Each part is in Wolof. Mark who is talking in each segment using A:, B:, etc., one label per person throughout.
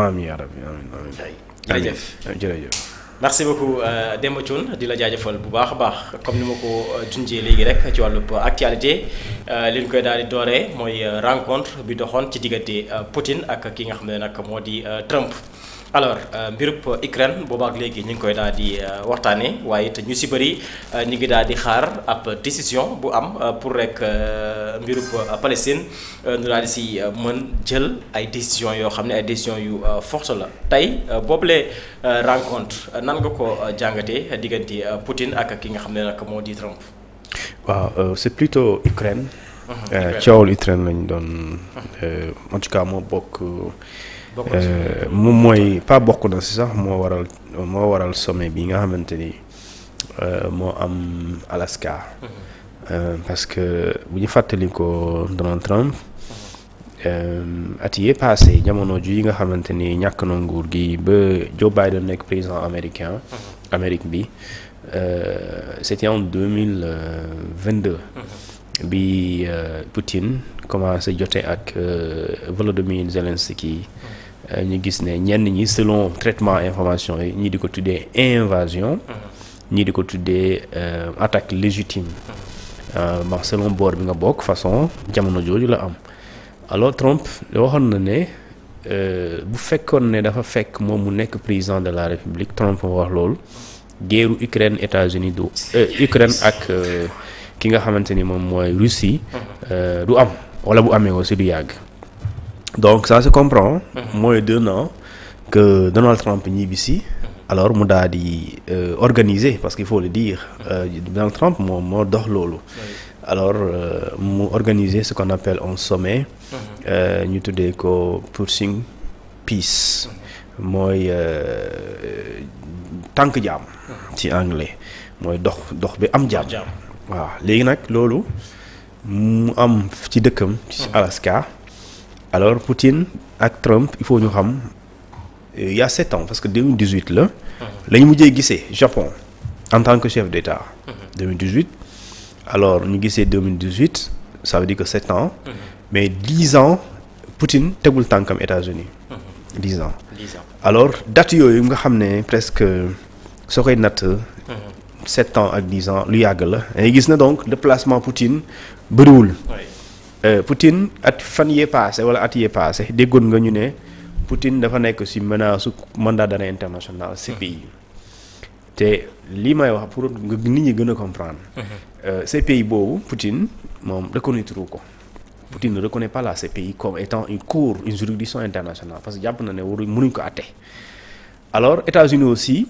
A: amiin yaa rabbi amiin jërëjëf.
B: merci beaucoup Demba Thioune di la jaajëfal bu baax a baax comme ni ma ko junjee léegi rek ci wàllub actualité li ñu koy daal di dooree mooy rencontre bi doxoon ci diggante Poutine ak ki nga xam ne nag moo di Trump. alors mbirub Ukraine boobaak léegi ñu ngi koy daal di waxtaanee waaye it ñu si bëri ñu ngi daal di xaar ab décision bu am pour rek mbirub Palestine ñu daal di si mën jël ay décision yoo xam ne ay décision yu forte la tey boobule rencontre nan nga ko jàngatee diggante Poutine ak ki nga xam ne nag moo di Trump.
A: waaw c'est plutôt Ukraine. coowul Ukraine lañ doon en tout cas moo bokk. moom mooy pas bokk na si sax moo waral sommet bi nga xamante ni moo am Alaska. parce que bu ñu fàttali ko Donald Trump at yee passé jamono ji yi nga xamante ni ñàkk na nguur gi ba Joe Biden nekk président américain. Amérique bi c'était en 2022. bi Poutine commencé jote ak Volodymyr Zelensky. ñu gis ne ñenn ñi selon traitement information yi ñii di ko tuddee invasion. ñii di ko tuddee attaque légitime. bon selon boor bi nga bokk façon jamono jooju la am. alors Trump waxoon na ne bu fekkoon ne dafa fekk moom mu nekk président de la République Trump moo wax loolu guerru Ukraine États-Unis du Ukraine ak ki nga xamante ni moom mooy Russie du am wala bu amee aussi du yàgg. donc ça se comprend. mooy 2 ans que Donald Trump ñibbisi. alors mu daal di organiser parce qu'il faut le dire Donald Trump moo dox loolu. alors mu organiser ce qu'on appelle un sommet. ñu tuddee ko Pursuing Peace. mooy tànk jaam. ci anglais mooy dox bi am jaam. waaw léegi nag loolu mu am ci dëkkam. ci Alaska. alors Poutine ak Trump il faut ñu xam il y a 7 ans parce que 2018 la. la ñu mujjee gisee Japon en tant que chef d'État. 2018 alors ñu gisee 2018 ça veut dire que 7 ans. mais 10 ans Poutine tegul tànkam États-Unis 10 ans. alors date yooyu nga xam ne presque soo koy natt. 7 ans ak 10 ans lu yàgg la. dañuy gis na donc déplacement Poutine bëriwul. Poutine at fan yee passé wala at yee passé déggoon nga ñu ne Poutine dafa nekk ci menace su mandat d'arrêt international CPI. te lii may wax pour nit ñi gën a comprendre. CPI boobu Poutine moom reconnaître ko. Poutine ne reconnaît pas la CPI comme étant une juridiction internationale parce que jàpp na ne mënuñ ko àtte. alors États-Unis aussi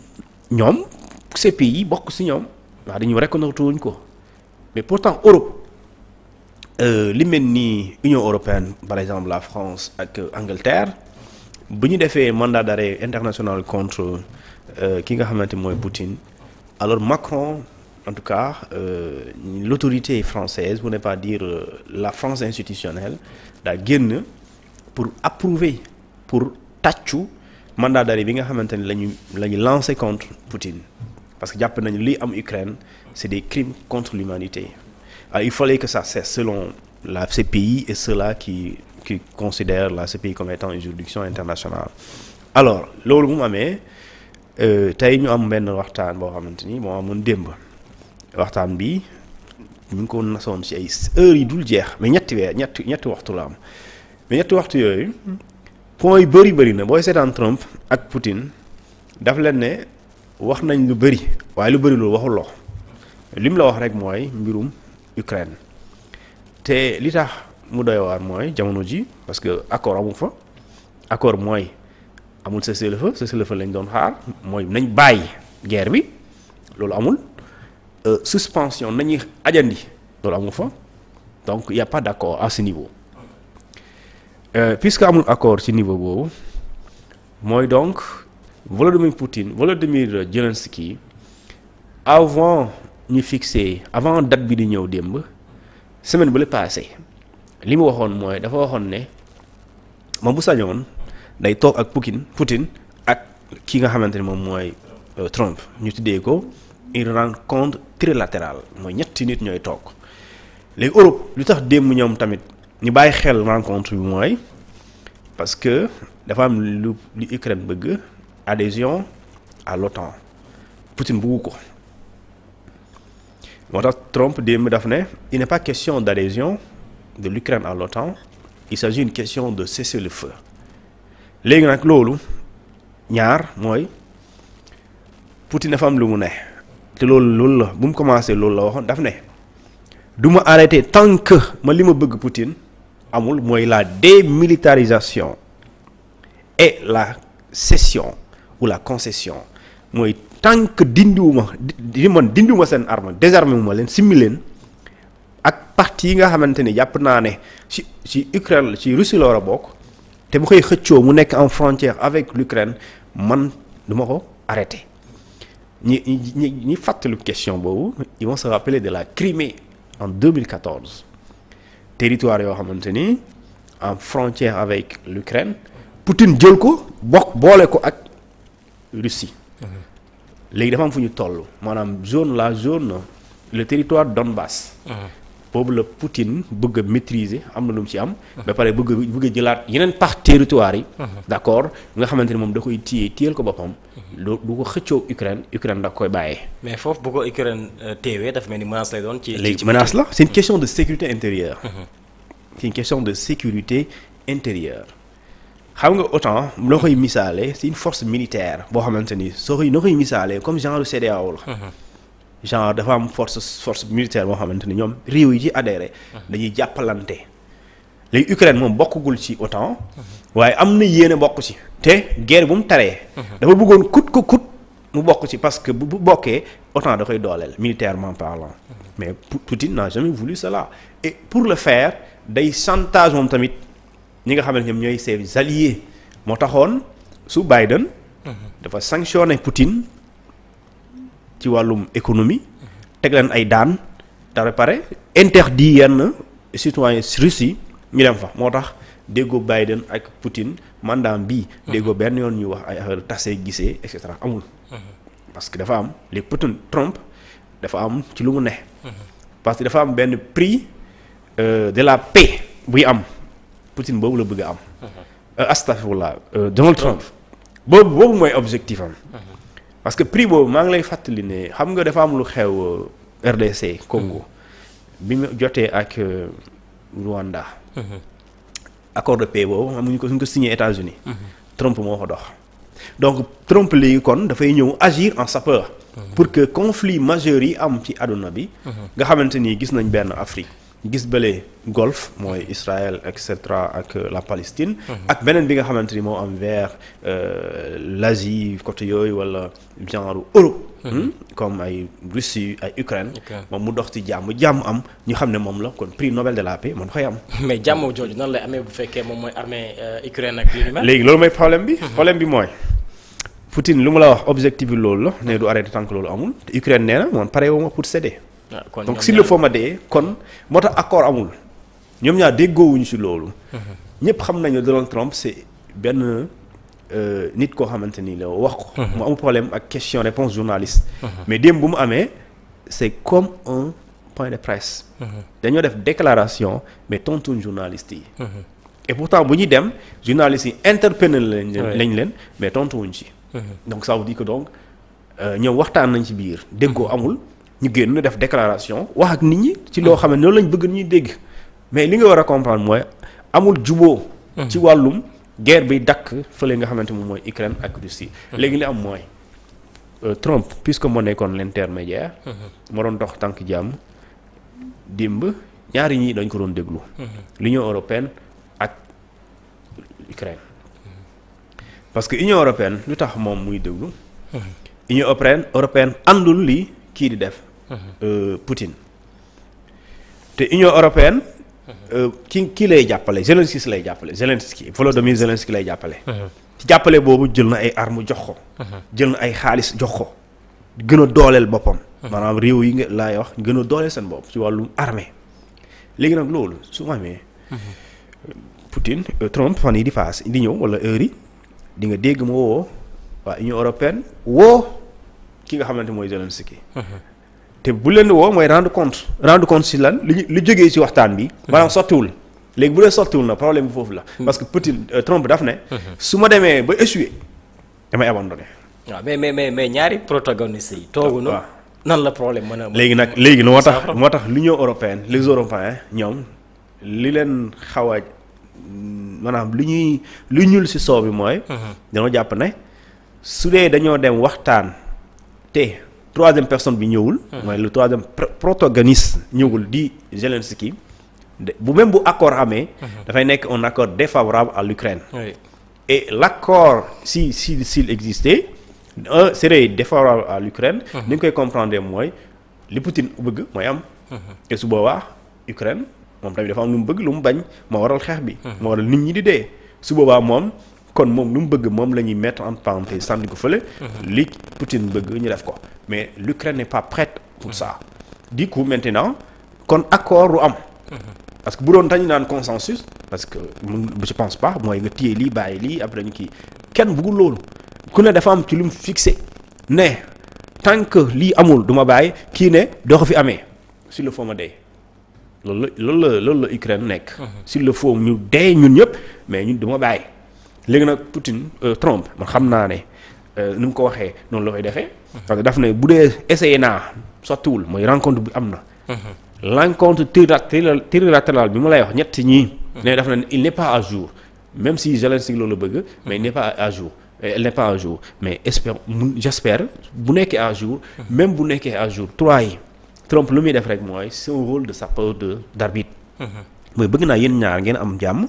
A: ñoom CPI bokk ci ñoom wax dañu reconnaître wuñ ko mais pourtant Europe. li mel ni Union européenne par exemple la France ak Angleterre bu ñu defee mandat d'arrêt international contre ki nga xamante mooy Poutine alors Macron en tout cas l'autorité française pour ne pas dire la France institutionnelle daa génn pour approuver pour tàccu mandat d'arrêt bi nga xamante ni la ñu lancé contre Poutine parce que jàpp nañu li am Ukraine c'est des crimes contre l'humanité. Alors, il fallait que ça cesse selon la CPI et ceux-là qui considèrent la CPI comme étant une juridiction internationale. alors loolu mu amee tey ñu am benn waxtaan boo xamante ni moo amoon démb waxtaan bi ñu ngi ko nasoon ci ay heures yi dul jeex mais ñetti waxtu la am mais ñetti waxtu yooyu point yu bëri na booy seetaan Trump ak Poutine daf leen ne wax nañ lu bëri waaye lu bëri loolu waxuloo li mu la wax rek mooy mbirum Ukraine te li tax mu doy waar mooy jamono ji parce que accord amu fa accord mooy amul cessez-le-feu lañ doon xaar mooy nañ bàyyi guerre bi loolu amul suspension nañuy ajandi loolu amu fa donc il y a pas d'accord à ce niveau puisque amul accord ci niveau boobu mooy donc Volodymyr Zelensky avant ñu fixé avant date bi di ñëw démb semaine bu la passé li mu waxoon mooy dafa waxoon ne moom bu sañoon day toog ak Poutine ak ki nga xamante ne moom mooy Trump ñu tuddee ko une rencontre trilatérale mooy ñetti nit ñooy toog léegi Europe lu tax démb ñoom tamit ñu bàyyi xel rencontre bi mooy parce que dafa am lu Ukraine bëgg adhésion à l'OTAN Poutine bëggu ko moo tax Trump démb daf ne il n'est pas question d'adhésion de l'Ukraine à l'OTAN il s'agit d'une question de cessez-le-feu léegi nag loolu ñaar mooy Poutine dafa am lu mu ne te loolu la bu mu commencé loolu la waxoon daf ne du ma arrêter tant que ma li ma bëgg Poutine amul mooy la démilitarisation et la cession ou la concession mooy tant que dindiwuma seen arme désarmé wu ma leen simmi leen ak parti yi nga xamante ni jàpp naa ne ci Ukraine ci Russie la war a bokk te bu koy xëccoo mu nekk en frontière avec l'Ukraine man du ma ko arrêté ñi fàttali question boobu ils vont se rappeler de la Crimée en 2014 territoire yoo xamante ni en frontière avec l'Ukraine Poutine jël ko boole ko ak Russie léegi dafa am fu ñu toll maanaam zone le territoire Donbass boobu la Poutine bëgg a maîtriser am na lu mu ci am ba pare bëgg a jëlaat yeneen parties territoire yi d'accord nga xamante ni moom da koy téyel ko boppam du ko xëccoo Ukraine da koy bàyyee
B: mais foofu bu ko Ukraine téewee dafa mel ni menace lay doon ci
A: léegi menace la c'est une question de sécurité intérieure c'est une question de sécurité intérieure xam nga OTAN loo koy misaale c'est une force militaire boo xamante ni noo koy misaale comme genre CEDEAO la genre dafa am force militaire boo xamante ni ñoom réew yi ci adhéré dañuy jàppalante léegi Ukraine moom bokkagul ci OTAN waaye am na yéene bokk ci te guerre bu mu taree dafa bëggoon kut mu bokk ci parce que bu bokkee OTAN da koy dooleel militairement parlant mais Poutine n'a jamais voulu cela et pour le faire day chantage moom tamit ñi nga xamante ñoom ñooy ses alliés moo taxoon su Biden dafa sanctionné Poutine ci wàllum économie teg leen ay daan dara pare interdit yenn citoyens russes yi ñu dem fa moo tax déggoo Biden ak Poutine mandat bii déggoo benn yoon ñu wax ay affaire tasee gisee et cetera amul parce que dafa am léegi Trump dafa am ci lu mu ne parce que dafa am benn prix de la paix buy am Poutine boobu la bëgg a am astafurlah Donald Trump boobu mooy objectif am parce que prix boobu maa ngi lay fàttali ne xam nga dafa am lu xew RDC Congo bi mu jotee ak Rwanda accord de paix boobu xam suñ ko signé États-Unis Trump moo ko dox donc Trump léegi kon dafay ñëw agir en sapeur pour que conflit majeur yi am ci àdduna bi nga xamante ni gis nañ benn Afrique gis bële Golfe mooy Israël et cetera ak la Palestine ak beneen bi nga xamante ni moo am vers l'Asie côté yooyu wala genre Europe comme ay Russie ay Ukraine moom mu dox ci jàmm am ñu xam ne moom la kon prix Nobel de la paix moom dafay am
B: mais jàmm jooju nan lay amee bu fekkee moom mooy armée Ukraine ak li ni mel
A: léegi loolu mooy problème bi mooy Poutine lu mu la wax objectif bi loolu la ne du arrêté tant que loolu amul te Ukraine nee na man pare wuma pour céder donc s'il le faut ma dee kon moo tax accord amul ñoom ñaar déggoowuñu ci loolu ñëpp xam nañu Donald Trump c'est benn nit koo xamante ni la wax ko mu amul problème ak question réponse journaliste mais démb bu mu amee c'est comme un point de presse dañoo def déclaration mais tontuñ journaliste yi et pourtant bu ñuy dem journalistes yi interpellé lañ leen mais tontuwuñ ci donc ça veut dire que donc ñoom waxtaan nañ ci biir déggoo amul ñu génn def déclaration wax ak nit ñi ci loo xam ne loolu lañ bëgg ñuy dégg mais li nga war a comprendre mooy amul juboo ci wàllum guerre bi dakk fële nga xamante moom mooy Ukraine ak Russie léegi li am mooy Trump puisque moo nekkoon l'intermédiaire moo doon dox tànk jàmm démb ñaari ñi dañ ko doon déglu l'Union européenne ak Ukraine parce que Union européenne lu tax moom muy déglu Union européenne àndul li kii di def Poutine te Union européenne kii lay jàppale Zelensky Volodymyr Zelensky lay jàppale ci jàppale boobu jël na ay armes jox ko jël na ay xaalis jox ko gën a dooleel boppam maanaam réew yi nga laay wax gën a dooleel seen bopp ci wàllum armée léegi nag loolu su amee Poutine Trump fan yi di paas di ñëw wala heure yi di nga dégg ma woo waa Union européenne woo ki nga xamante mooy Zelensky te bu leen woo mooy rendre compte si lan li jógee ci waxtaan bi maanaam sottiwul léegi bu dee sottiwul na problème bi foofu la. parce que Poutine Trump daf ne. su ma demee ba échoué damay abandonné.
B: waaw mais ñaari protagonistes yi. tooguñu nan la problème mën a.
A: léegi moo tax l'Union européenne les Européens ñoom li leen xaw a maanaam lu ñuul ci soow bi mooy. dañoo jàpp ne su dee dañoo dem waxtaan te troisième personne bi ñëwul. mooy le troisième protagoniste ñëwul di Zelensky. bu même bu accord amee. dafay nekk un accord défavorable à l'Ukraine. Oui. Et l'accord s'il existait serait défavorable à l'Ukraine. ni ñu koy comprendre mooy li Poutine bëgg mooy am. te su boobaa Ukraine moom tamit dafa am lu mu bëgg lu mu bañ moo waral xeex bi. moo waral nit ñi di dee. su boobaa moom kon moom lu mu bëgg moom la ñuy mettre en parenthèse sànni ko fële. li Poutine bëgg ñu def ko mais l'Ukraine n'est pas prête pour ça. du coup maintenant kon accord du am. parce que bu doon dañu naan consensus parce que je pense pas mooy nga téye lii bàyyi lii après ñu kii kenn bëggul loolu ku ne dafa am ci lu mu fixé ne tant que lii amul du ma bàyyi kii ne doo ko fi amee s'il le faut ma dee loolu la Ukraine nekk. s'il le faut ñu dee ñun ñëpp mais ñun du ma bàyyi léegi nag Poutine Trump man xam naa ne ni mu ko waxee noonu la koy defee. parce que daf ne bu dee essayé naa sottiwul mooy rencontre bi am na. l'encontre trilatérale bi ma lay wax ñett ñii. ne daf na il n'est pas à jour même si Zelensky loolu bëgg mais il n'est pas à jour elle n'est pas à jour mais j'espère bu nekkee à jour. même bu nekkee à jour 3 yi Trump lu muy def rek mooy c'est un rôle de sapeur d'arbitre. mooy bëgg naa yéen ñaar ngeen am jàmm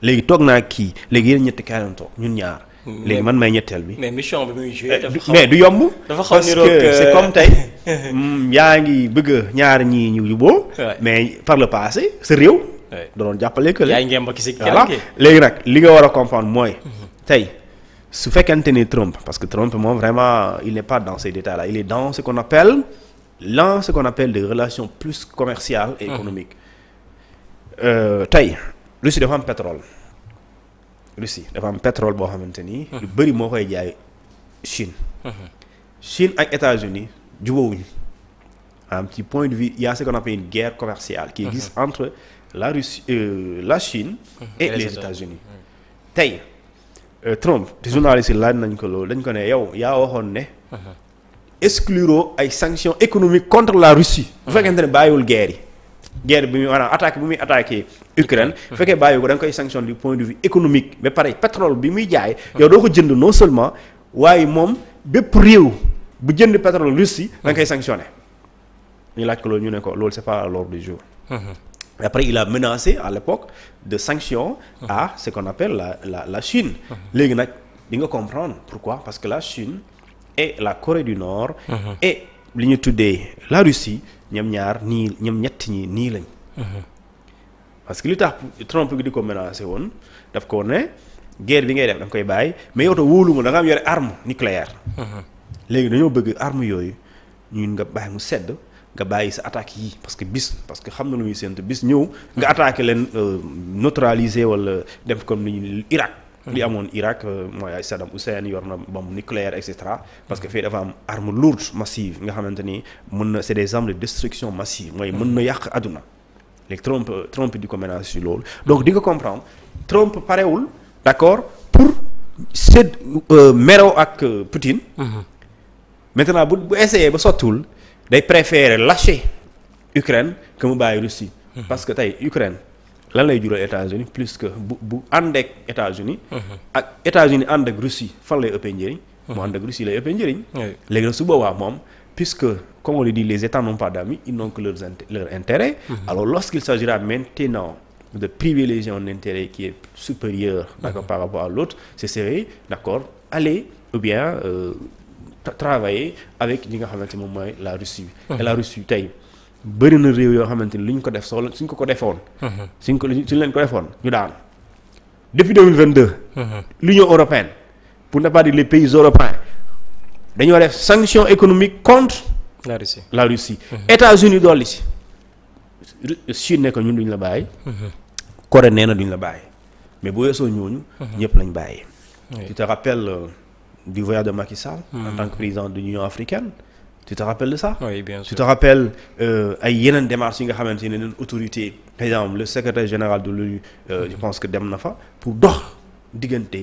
A: léegi toog naa kii léegi yéen ñetti kaay toog ñun ñaar. léegi man may ñetteel bi.
B: mais mission bi muy joué
A: mais du yomb.
B: dafa xaw
A: parce que c'est comme tey yaa ngi bëgg ñaar ñii ñu juboo mais par le passé sa réew. doon jàppale que
B: yaay ngeen ba kii
A: voilà léegi nag li nga war a comprendre mooy. tey su fekkente ni Trump parce que Trump moom vraiment il n'est pas dans ces détails là il est dans ce qu'on appelle des relations plus commerciales et économiques. tey Russie dafa am pétrole. Russie dafa am pétrole boo xamante ni. lu bëri moo koy jaay Chine. Chine ak États-Unis jubóowuñu am ci point de vue il y a ce qu'on appelle une guerre commerciale. qui existe entre la Russie la Chine. et les États-Unis tey Trump te journaliste yi laaj nañ ko loolu dañ ko ne yow yaa waxoon ne. exclure ay sanctions économiques contre la Russie. bu fekkente ne bàyyiwul guerre bi muy maanaam attaque bi muy attaqué Ukraine. bu fekkee bàyyi ko da nga koy sanction du point de vue économique mais pareil pétrole bi muy jaay. yow doo ko jënd non seulement waaye moom bépp réew bu jënd pétrole Russie da nga koy sanctionné. ñu laaj ko loolu ñu ne ko loolu c'est pas à l'ordre du jour. Après il a menacé à l'époque de sanctions à ce qu'on appelle la Chine. léegi nag di nga comprendre pourquoi parce que la Chine et la Corée du Nord. et li ñu tuddee la Russie. ñoom ñett ñi nii lañ. parce que li tax Trump gi di ko menacé woon daf ko ne guerre bi ngay def da nga koy bàyyi mais yow to wóolu ma da nga am yore arme nucléaire. léegi dañoo bëgg arme yooyu ñun nga bàyyi mu sedd nga bàyyi sa attaque yi parce que xam na lu muy séntu bis ñëw nga attaqué leen neutraliser wala def comme ni Irak. li amoon Irak mooy ay Saddam Hussein yor na bombe nucléaire et cetera parce que fii dafa am arme lourde massive nga xamante ni mën na c'est des armes de destruction massive mooy mën na yàq àdduna léegi Trump di ko menacer ci loolu donc di nga comprendre Trump parewul d'accord pour meroo ak Poutine. maintenant bu essayé ba sottiwul day préférer lâcher Ukraine que mu bàyyi Russie. parce que tey Ukraine. lan lay jural États-Unis plus que bu ànd ak États-Unis ak États-Unis ànd ak Russie fan lay ëppee njëriñ. mu ànd ak Russie lay ëppee njëriñ. léegi nag su boobaa moom puisque comme on le dit les États n'ont pas d'amis ils n'ont que leur intérêt. alors lorsqu'il s'agira maintenant de privilégier un intérêt qui est supérieur. d'accord par rapport à l'autre ce serait d'accord aller ou bien travailler avec ñi nga xamante moom mooy la Russie. et la Russie tey. bëri na réew yoo xamante ni lu ñu ko def soxla suñ ko defoon. suñ leen ko defoon ñu daan depuis 2022. l'Union européenne pour ne pas dire les pays européens dañoo def sanction économique contre. la Russie. États-Unis dolli ci. Chine ne ko ñun duñ la bàyyi. Corée nee na duñ la bàyyi mais bu weesoo ñooñu. ñëpp lañ bàyyi. tu te rappelles du voyage de Macky Sall. en tant que président de l'Union africaine. tu te rappelles de ça?
B: Oui, bien sûr.
A: Tu te rappelles ay yeneen démarches yi nga xamante ne leen autorité par exemple le secrétaire général de l'ONU je pense que dem na fa pour dox diggante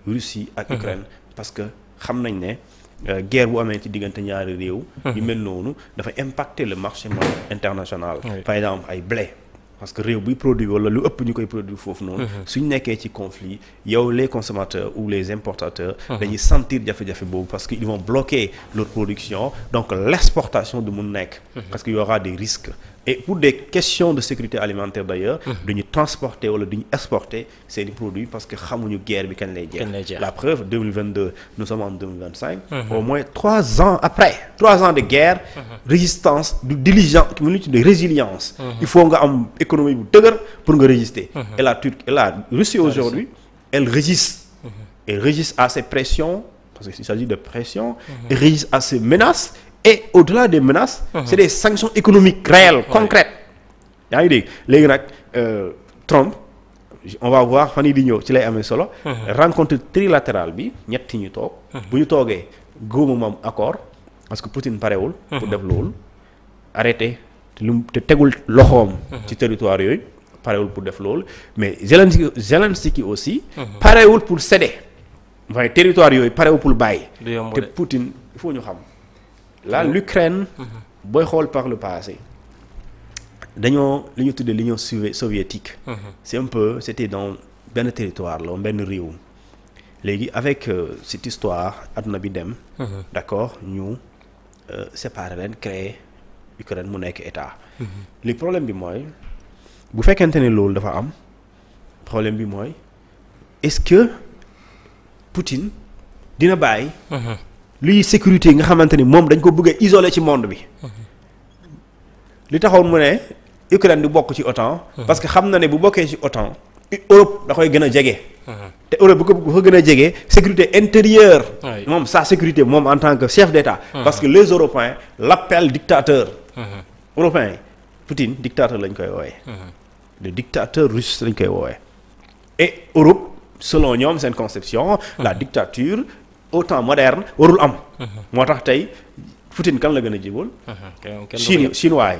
A: Russie ak Ukraine parce que xam nañ ne guerre bu amee ci diggante ñaari réew yu mel noonu dafay impacter le marché international par exemple ay blé parce que réew buy produit wala lu ëpp ñu koy produit foofu noonu suñ nekkee ci conflit yow les consommateurs ou les importateurs dañuy sentir jafe-jafe boobu parce que ils vont bloquer leur production donc l'exportation du mun nekk parce que y aura des risques et pour des questions de sécurité alimentaire d'ailleurs duñu transporter wala duñu exporter seeni produits parce que xamuñu guerre bi kañ lay jeex la preuve 2022 nous sommes en 2025 au moins 3 ans après 3 ans de guerre résistance du diligence de résilience il faut nga am économie bu dëgër pour nga résister et la Russie aujourd'hui elle résiste à ces pressions parce qu'il s'agit de pression elle résiste à ces menaces et au-delà des menaces c'est des sanctions économiques réelles concrètes yaa ngi dégg léegi nag Trump on va voir fan yii di ñëw ci lay amee solo rencontre trilatérale bi ñetti ñu toog bu ñu toogee góomu moom accord parce que Poutine parewul pour def loolu arrêté te tegul loxoom ci territoire yooyu parewul pour def loolu mais Zelensky aussi parewul pour céder waaye territoire yooyu parewul pour bàyyi te Poutine il faut ñu xam là l'Ukraine booy xool par le passé dañoo li ñu tuddee l'Union soviétique c'est un peu c'était dans benn territoire la benn réew léegi avec cette histoire adduna bi dem d'accord ñu séparer leen créer Ukraine mu nekk état li problème bi mooy bu fekkente ne loolu dafa am problème bi mooy est-ce que Poutine dina bàyyi luy sécurité nga xamante ni moom dañ ko bëgg a isoler ci monde bi li taxoon mu ne Ukraine di bokk ci OTAN parce que xam na ne bu bokkee ci OTAN Europe da koy gën a jege te Europe bu ko gën a jege sécurité intérieure moom sa sécurité moom en tant que chef d'État parce que les Européens l'appellent dictateur européen Poutine dictateur lañ koy woowee le dictateur russe lañ koy woowee et Europe selon ñoom seen conception la dictature au temps moderne warul am moo tax tey Poutine kan la gën a jubal chinois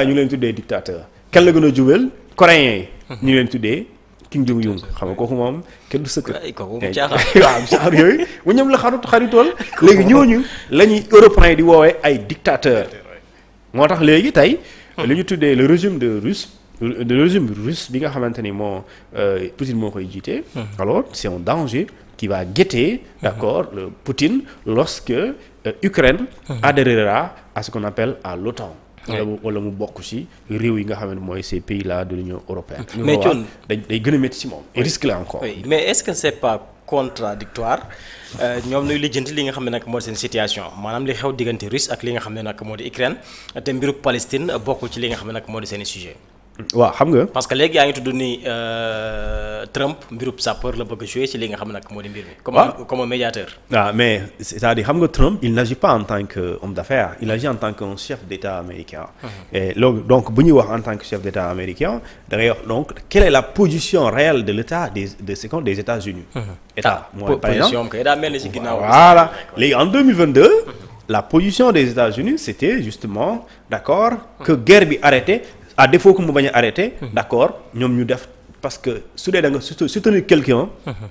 A: yi ñu leen tuddee dictateur kan la gën a jubal coréens yi ñu leen tuddee Kim Jong-un xam nga kooku moom kenn du sëkk waaw genre yooyu bu ñoom la xaritool léegi ñooñu la ñuy européens yi di woowee ay dictateur moo tax léegi tey li ñu tuddee le régime russe bi nga xamante ni moo Poutine moo koy jiite alors c'est un danger qui va guetter d'accord le Poutine lorsque Ukraine adhérera à ce qu'on appelle à l'OTAN wala mu bokk ci réew yi nga xam ne mooy ces pays là de l'Union européenne
B: mais
A: day gën a métti ci moom et risque là encore
B: mais est-ce que c'est pas contradictoire ñoom nuy lijjanti li nga xam ne nag moo di seen situation maanaam li xew diggante Russie ak li nga xam ne nag moo di Ukraine te mbiru Palestine bokkul ci li nga xam ne nag moo di seen sujet
A: waaw xam nga
B: parce que léegi yaa ngi tudd ni Trump mbirub sapeur la bëgg a jouer ci li nga xam ne nag moo di mbir mi comme médiateur
A: mais c'est-à-dire xam nga Trump il n'agit pas en tant qu'homme d'affaires il agit en tant qu'un chef d'État américain et loolu donc bu ñuy wax en tant que chef d'État américain da ngay wax donc quelle est la position réelle de l'État des États-Unis État mooy par exemple
B: daa mel ni ci ginnaaw
A: voilà léegi en 2022 la position des États-Unis c'était justement d'accord que guerre bi arrêté à défaut que mu bañ a arrêté d'accord ñoom ñu def parce que su dee da nga soutenir quelqu'un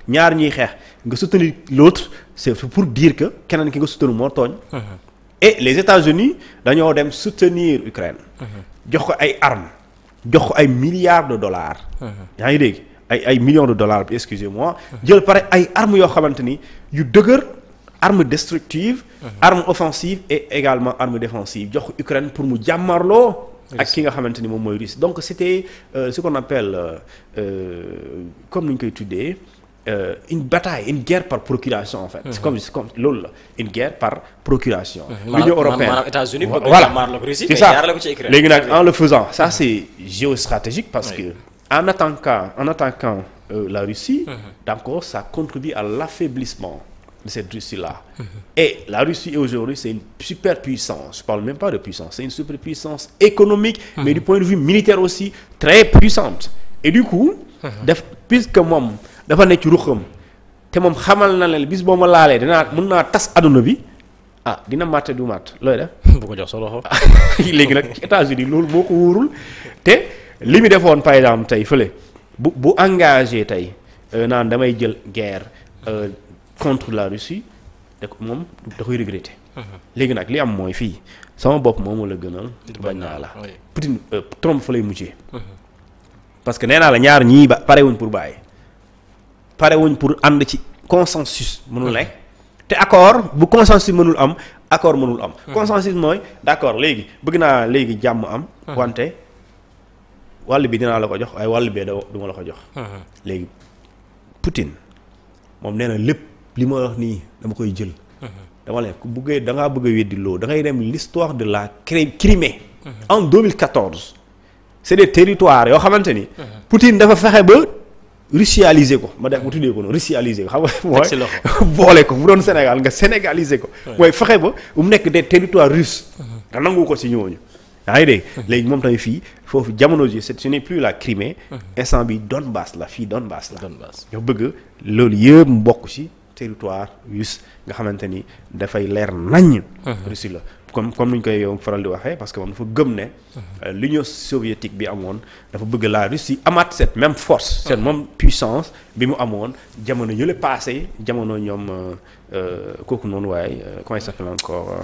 A: ñaar ñuy xeex nga soutenir l'autre c'est pour dire que keneen ki nga soutenir moo tooñ et les États-Unis dañoo dem soutenir Ukraine jox ko ay armes jox ko ay milliards de dollars yaa ngi dégg ay millions de dollars excusez-moi jël pare ay armes yoo xamante ni yu dëgër armes destructives armes offensives et également armes défensives jox ko Ukraine pour mu jàmmarloo ak ki nga xamante ni moom mooy Russie donc c'était ce qu'on appelle comme ni ñu koy tuddee une bataille une guerre par procuration en fait c'est comme loolu la une guerre par procuration l'Union européenne
B: maanaam États-Unis
A: voilà c'est ça léegi nag en le faisant ça c'est géostratégique parce que en attaquant la Russie d'accord ça contribue à l'affaiblissement de cette Russie-là. Et la Russie aujourd'hui c'est une superpuissance. Je parle même pas de puissance, c'est une superpuissance économique, mais du point de vue militaire aussi très puissante. Et du coup, puisque moom dafa nekk ci ruxam te moom xamal na leen bis boo ma laalee mën naa tas adduna bi dina màtte du màtt looy def
B: bu ko jox sa loxo.
A: léegi nag États-Unis loolu moo ko wóorul te li mu defoon par exemple tey fële bu engagé tey naan damay jël guerre contre la Russie moom da koy regretter. léegi nag li am mooy fii sama bopp moom la gënal. bañ naa la Poutine Trump fa lay mujjee. parce que nee naa la ñaar ñii parewuñ pour bàyyi parewuñ pour ànd ci consensus mënul nekk te accord bu consensus mënul am accord mënul am. consensus mooy d'accord léegi bëgg naa léegi jàmm am. wante wàll bi dinaa la ko jox waaye wàll bee du ma la ko jox. léegi Poutine moom nee na lépp li ma wax nii dama koy jël. dama leen ku buggee da ngaa bëgg a weddi loo da ngay dem l'histoire de la Crimée. en 2014. c'est des territoires yoo xamante ni. Poutine dafa fexe ba russialiser ko ma def mu tuddee ko noonu russialiser ko xam nga mooy boole ko mu doon Sénégal nga sénégaliser ko. mooy fexe ba mu nekk des territoires russes. nga nangu ko ci ñooñu. yaa ngi dégg léegi moom tamit fii foofu jamono ji ce n'est plus la Crimée. instant bi Donbass la fii Donbass la. ñoo bëgg loolu yëpp mu bokk ci territoire russe nga xamante ni dafay leer naññ. Russie la. comme ni ñu koy faral di waxee parce que moom dafa gëm ne l'Union soviétique bi amoon dafa bëgg la Russie amaat cette même force cette même puissance bi mu amoon jamono yële passé jamono ñoom kooku noonu waaye comment il s'appelle encore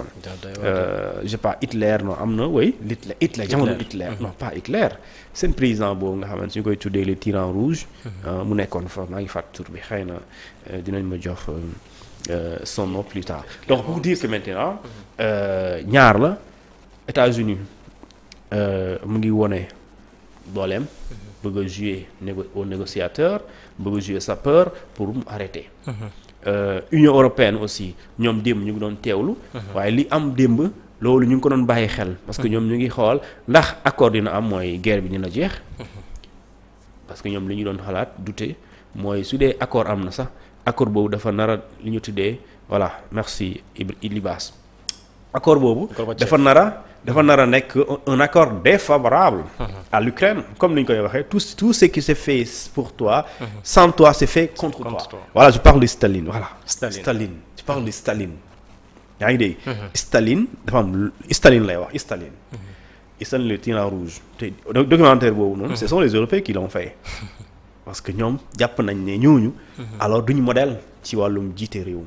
A: je sais pas Hitler non am na oui Hitler jamono Hitler non pas Hitler seen président boobu nga xamante ñu koy tuddee les tyrans rouges mu nekkoon fa maa ngi fàtt tur bi xëy na dinañ ma jox son nom plus tard donc pour dire que maintenant ñaar la États-Unis mu ngi wone dooleem bëgg a jouer au négociateur bëgg a jouer sa peur pour mu arrêter Union européenne aussi ñoom démb ñu ngi doon teewlu waaye li am démb loolu ñu ngi ko doon bàyyi xel parce que ñoom ñu ngi xool ndax accord dina am mooy guerre bi dina jeex parce que ñoom li ñu doon xalaat douter mooy su dee accord am na sax accord boobu dafa nar a li ñu tuddee voilà merci Libas accord boobu dafa nar a nekk un accord défavorable à l'Ukraine comme ni ñu koy waxee tout ce qui s'est fait pour toi sans toi c'est fait contre toi voilà je parle de Staline voilà Staline je parle de Staline yaa ngi dégg Staline dafa am Staline lay wax Staline le tyran rouge te documentaire boobu noonu ce sont les Européens qui l'ont fait parce que ñoom jàpp nañ ne ñooñu alors duñu modèle ci wàllum jiite réew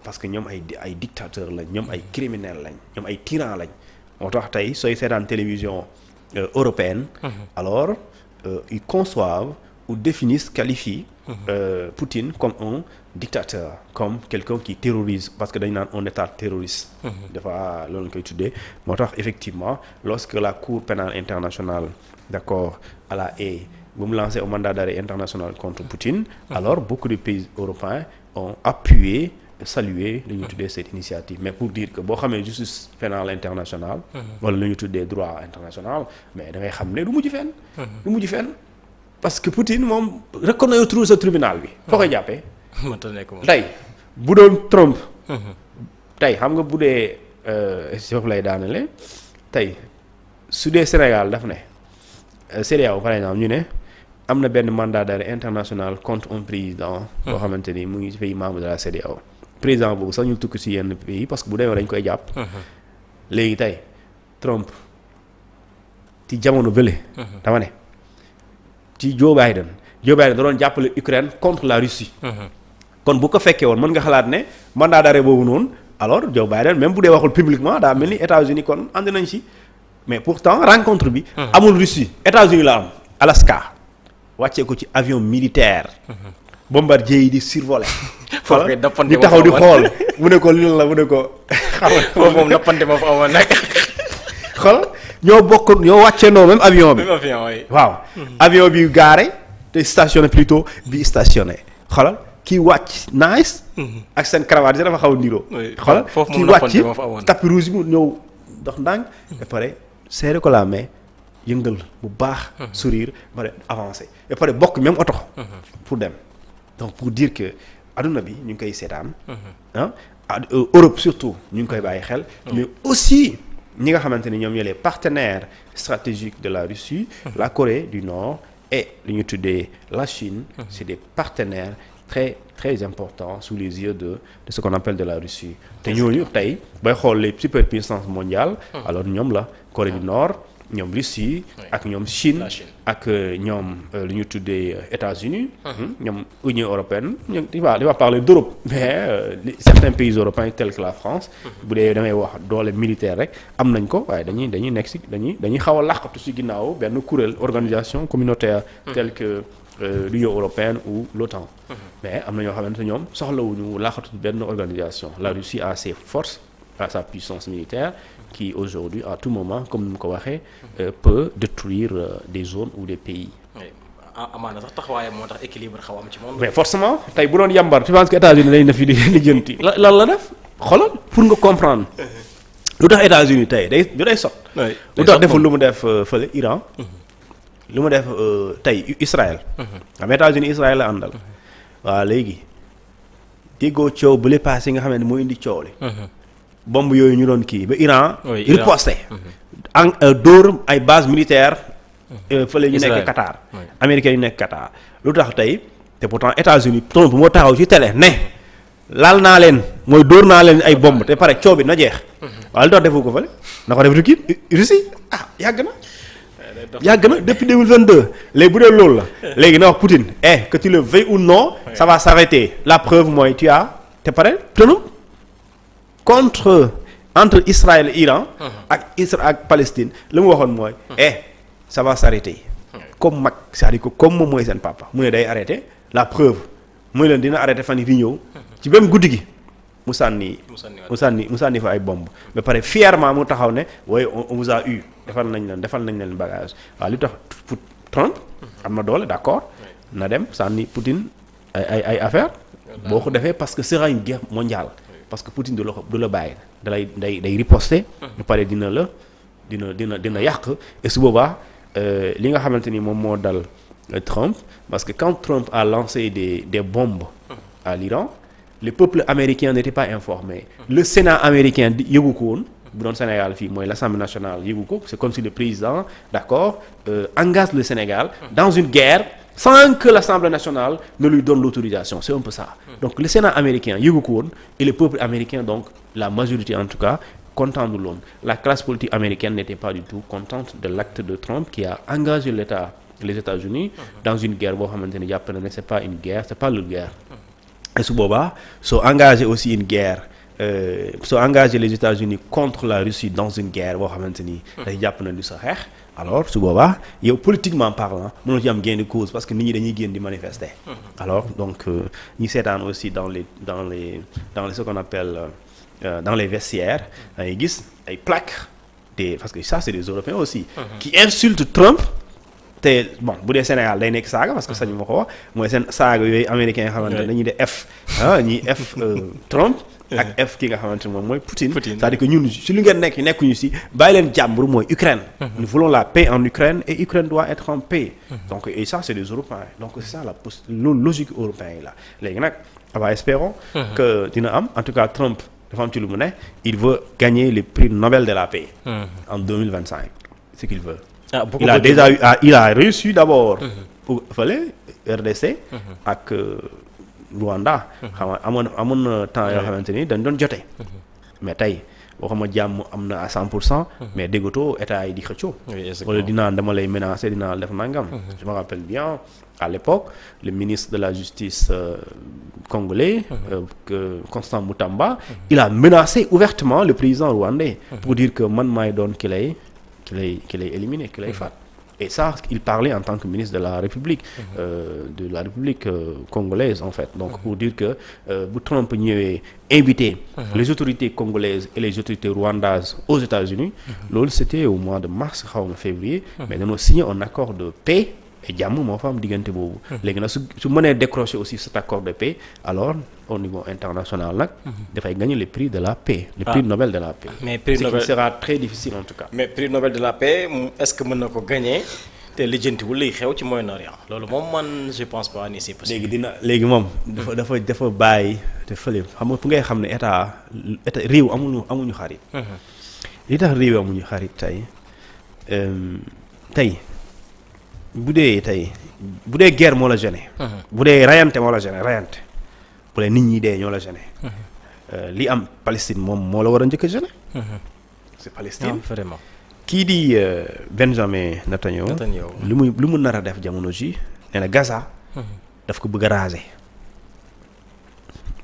A: parce que ñoom ay dictateurs lañ ñoom ay criminels lañ ñoom ay tyrans lañ moo tax tey sooy seetaan télévision européenne alors ils conçoivent ou définissent qualifient Poutine comme un dictateur comme quelqu'un qui terrorise parce que dañ naan un état terroriste dafa loolu lañ koy tuddee moo tax effectivement lorsque la Cour pénale internationale d'accord à La Haye bu mu lancé un mandat d'arrêt international contre Poutine alors beaucoup de pays européens ont appuyé salué li ñu tuddee cette initiative mais pour dire que boo xamee justice pénale internationale wala li ñu tuddee droit international mais da ngay xam ne du mujj fenn parce que Poutine moom reconnaître sa tribunal bi foo koy jàppee tey bu doon Trump tey xam nga bu dee foofu lay daanale tey su dee Sénégal daf ne CEDEAO par exemple ñu ne am na benn mandat d'arrêt international contre un président boo xamante ni mu ngi ci pays membre de la CEDEAO président boobu sax ñu tukki ci yenn pays parce que bu demee dañ koy jàpp léegi tey Trump ci jamono bële dama ne ci Joe Biden da doon jàppale Ukraine contre la Russie kon bu ko fekkee woon mën nga xalaat ne mandat d'arrêt boobu noonu alors Joe Biden même bu dee waxul publiquement daa mel ni États-Unis kon ànd nañ ci mais pourtant rencontre bi amul Russie États-Unis la am Alaska wàccee ko ci avion militaire bombardier yi di survoler xoolal ñu taxaw di xool mu ne ko li la mu ne ko
B: foofu moom nappante ma fa amoon nag
A: xoolal ñoo wàccee noo même avion bi waaw avion bi garé te stationné plutôt bi stationné xoolal kii wàcc nice ak seen cravate yi dafa xaw a niroo xoolal kii wàcc tapis rouge mu ñëw dox ndànk ba pare serré ko la main yëngal bu baax sourire ba pare avancé ba pare bokk même oto pour dem donc pour dire que adduna bi ñu ngi koy seetaan Europe surtout ñu ngi koy bàyyi xel mais aussi ñi nga xamante ni ñoom ñoo les partenaires stratégiques de la Russie la Corée du Nord et li ñu tuddee la Chine c'est des partenaires très très important sous les yeux de ce qu'on appelle de la Russie te ñooñu tey bay xool les superpuissances mondiales alors ñoom la Corée du Nord ñoom Russie ak ñoom Chine ak ñoom lu ñu tuddee États-Unis ñoom Union européenne ñoom il va parler d'Europe mais certains pays européens tels que la France bu dee damay wax doole militaire rek am nañ ko waaye dañuy nekk si dañuy xaw a làqatu si ginnaaw benn kuréel organisation communautaire telle que l'Union européenne ou l'OTAN mais am na ñoo xamante ñoom soxlawuñu làqatu benn organisation la Russie a ses forces à sa puissance militaire qui aujourd'hui à tout moment comme ni mu ko waxee peut détruire des zones ou des pays.
B: amaana sax taxawaayam moo tax équilibre xaw am ci moom.
A: mais forcément tey bu doon yambar tu penses que États-Unis lañ na fi di lijjanti lan la def xoolal pour nga comprendre lu tax États-Unis tey day sot lu tax deful lu mu def fële Iran lu mu def tey Israël xam États-Unis Israël la àndal waaw léegi déggoo coow bu le passé yi nga xam ne moo indi coow li bombe yooyu ñu doon kii ba Iran riposté dóor ay base militaire fële ñu nekk Qatar américains yu nekk Qatar lu tax tey te pourtant États-Unis Trump moo taxaw ci télé ne laal naa leen mooy dóor naa leen ay bombe te pare coow bi na jeex waaye lu tax defu ko fële na ko def rek Russie yàgg na depuis 2022 léegi bu dee loolu la léegi na wax Poutine que tu le veuilles ou non ça va s'arrêter la preuve mooy tu as te pare entre Israël et Iran ak Palestine li mu waxoon mooy ça va s'arrêter comme mag c'est-à-dire que comme moom mooy seen papa mu ne day arrêter la preuve muy leen dina arrêter fan yi di ñëw ci même guddi gi mu sànni fa ay bombe ba pare fièrement mu taxaw ne waaye on vous a eu defal nañ leen bagage waaw li tax pour Trump am na doole d'accord na dem sànni Poutine ay affaire boo ko defee parce que sera une guerre mondiale parce que Poutine du la bàyyi day riposter ba pare dina yàq et su boobaa li nga xamante ni moom moo dal Trump parce que quand Trump a lancé des bombes à l'Iran le peuple américain n'était pas informé le Sénat américain yëgu ko woon bu doon Sénégal fii mooy l'Assemblée nationale yëgu ko c'est comme si le président d'accord engage le Sénégal dans une guerre sans que l'Assemblée nationale ne lui donne l'autorisation c'est un peu ça donc le Sénat américain yëgu ko woon et le peuple américain donc la majorité en tout cas contente loon la classe politique américaine n'était pas du tout contente de l'acte de Trump qui a engagé les États-Unis dans une guerre boo xamante ne jàpp na ne c'est pas une guerre c'est pas leur guerre et su boobaa soo engagé aussi une guerre soo engagé les États-Unis contre la Russie dans une guerre boo xamante ni day jàpp na du sa xeex alors su boobaa yow politiquement parlant mënoo ci am gain de cause parce que nit ñi dañuy génn di manifester alors donc ñi seetaan aussi dans les ce qu'on appelle dans les vestiaires dangay gis ay plaques parce que ça c'est des Européens aussi qui insultent Trump te bon bu dee Sénégal day nekk saaga parce que sañu ma ko wax mooy seen saaga yooyu américains yi nga xamante ne dañuy de F ñii F Trump ak F ki nga xamante ne moom mooy Poutine c'est-à-dire que ñun si lu ngeen nekkuñu si bàyyi leen jàmbur mooy Ukraine nous voulons la paix en Ukraine et Ukraine doit être en paix donc et ça c'est des Européens donc c'est ça la logique européenne yi la léegi nag espérons que dina am en tout cas Trump dafa am ci lu mu ne il veut gagner le prix Nobel de la paix en 2025 c'est ce qu'il veut il a réussi d'abord fële RDC ak Rwanda xam nga amoon na temps yoo xamante ni dañ doon jote mais tey waxuma jàmm am na à 100% mais déggatoo état yi di xëccoo wala dinaa dama lay menacer dinaa def nangam je me rappelle bien à l'époque le ministre de la justice congolais Constant Mutamba il a menacé ouvertement le président rwandais pour dire que man maay doon ki lay éliminé ki lay faat et ça il parlait en tant que ministre de la République congolaise en fait donc pour dire que bu Trump ñëwee inviter les autorités congolaises et les autorités rwandaises aux États-Unis loolu c'était au mois de mars xaw ma février mais dañoo signé un accord de paix et jàmm moo fa am diggante boobu léegi nag su mënee décrocher aussi cet accord de paix alors au niveau international nag dafay gagner le prix de la paix le prix Nobel de la paix
B: mais prix Nobel
A: ce qui sera très difficile en tout cas
B: mais prix Nobel de la paix est-ce que mën na ko gagner te lijjantiwul liy xew ci Moyen-Orient loolu moom man je pense pas ni c'est possible
A: léegi moom dafa bàyyi te fële xam nga fu ngay xam ne état réew amuñu xarit li tax réew amuñu xarit tey bu dee guerre moo la gêné bu dee rayante moo la gêné rayante bu leen nit ñi dee ñoo la gêné. li am Palestine moom moo la war a njëkk a gêné. c'est Palestine
B: vraiment.
A: kii di Benjamin Netanyahu lu mu nar a def jamono ji nee na Gaza. daf ko bëgg a raser.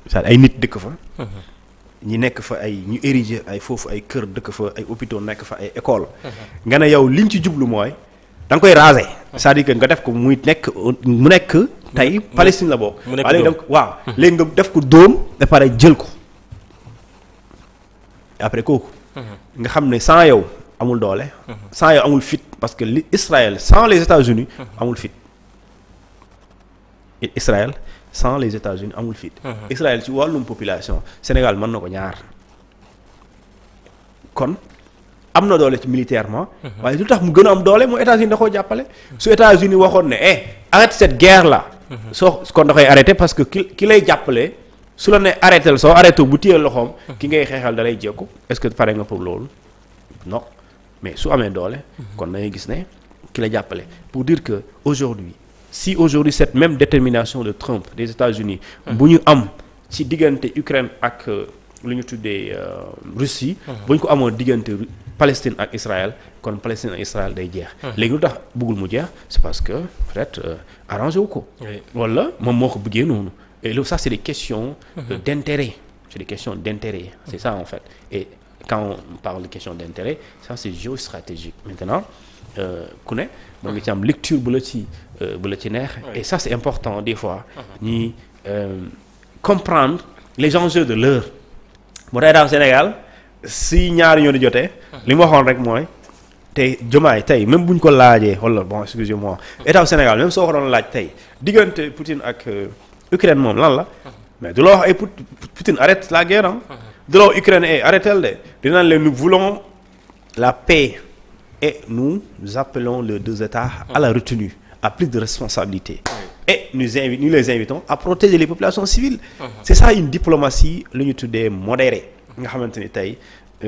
A: c'est-à-dire ay nit dëkk fa. ñi nekk fa ay ñu ériger ay foofu ay kër dëkk fa ay hôpitaux nekk fa ay école nga ne yow liñ ci jublu mooy da nga koy raser. c'est-à-dire que nga def ko mu nekk tey Palestine la bokk.
B: mu nekk
A: léegi donc waaw léegi nga def ko dóom ba pare jël ko après kooku. nga xam ne sans yow amul doole. sans yow amul fit parce que li Israël sans les États-Unis amul fit. Israël sans les États-Unis amul fit. Israël ci wàllum population Sénégal mën na ko ñaar kon am na doole ci militairement. waaye lu tax mu gën a am doole mooy États-Unis da koo jàppale. su États-Unis waxoon ne arrête cette guerre là. soo kon da koy arrêté parce que ki lay jàppale su la ne arrêté soo arrêté bu téye loxoom. ki ngay xeexal da lay jékku est-ce que pare nga pour loolu non mais su amee doole. kon da ngay gis ne ki la jàppale pour dire que aujourd'hui si aujourd'hui cette même détermination de Trump des États-Unis bu ñu am ci diggante Ukraine ak lu ñu tuddee Russie bu ñu ko amoon diggante Palestine ak Israël kon Palestine ak Israël day jeex léegi lu tax bëggul mu jeex c'est parce que peut-être arrangé wu ko wala moom moo ko bëggee noonu et là ça c'est des questions d'intérêt c'est des questions d'intérêt c'est ça en fait et quand on parle de questions d'intérêt ça c'est géostratégique maintenant ku ne moo ngi ci am lecture bu la ci neex et ça c'est important des fois ñi comprendre les enjeux de l'heure moo tax daal Sénégal si ñaari ñoo di jotee li mu waxoon rek mooy tey Diomaye tey même bu ñu ko laajee wala bon excusez-moi état Sénégal même soo ko doon laaj tey diggante Poutine ak Ukraine moom lan la mais du la wax ay Poutine arrête la guerre du la wax Ukraine arrêtel de dinañ leen nous voulons la paix et nous appelons les deux États à la retenue à plus de responsabilité et nous les invitons à protéger les populations civiles c'est ça une diplomatie lu ñu tuddee modérée nga xamante ni tey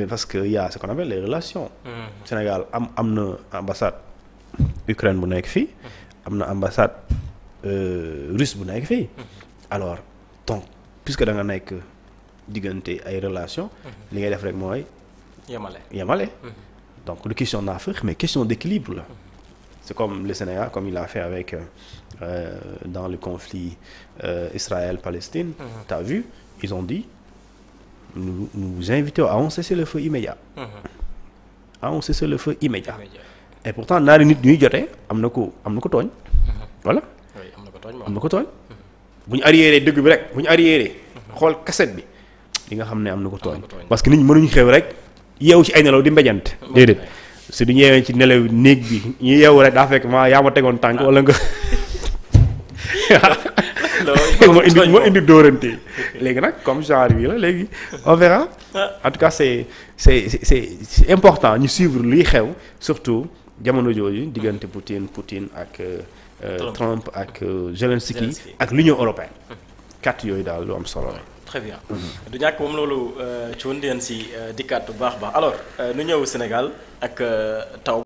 A: parce que y a ce qu'on appelle les relations Sénégal am na ambassade Ukraine bu nekk fii am na ambassade russe bu nekk fii alors donc puisque da nga nekk diggante ay relations li ngay def rek mooy yemale donc de question d'Afrique mais question d'équilibre là c'est comme le Sénégal comme il a fait avec dans le conflit Israël-Palestine t'as vu ils ont dit nous invitons à un cessez-le-feu immédiat à un cessez-le-feu immédiat et pourtant ñaari nit ñuy jotee am na ko tooñ voilà am na ko tooñ bu ñu arriéré dëgg bi rek bu ñu arriéré xool cassette bi li nga xam ne am na ko tooñ parce que nit ñi mënuñu xew rek yeewu ci ay nelaw di mbéjante déedéet su du ñëwee ci nelaw néeg bi ñu yeewu rek daa fekk yaa ma tegoon tànk wala nga moo indi dóorante léegi nag comme genre bi la léegi on verra en tout cas c'est important ñu suivre luy xew surtout jamono jooju diggante Poutine ak Trump ak Zelensky ak l'Union européenne quatre yooyu daal lu am solo la.
B: Très bien du ñàkk moom loolu ci woon di leen si dikkaat bu baax alors nu ñëw Sénégal ak taw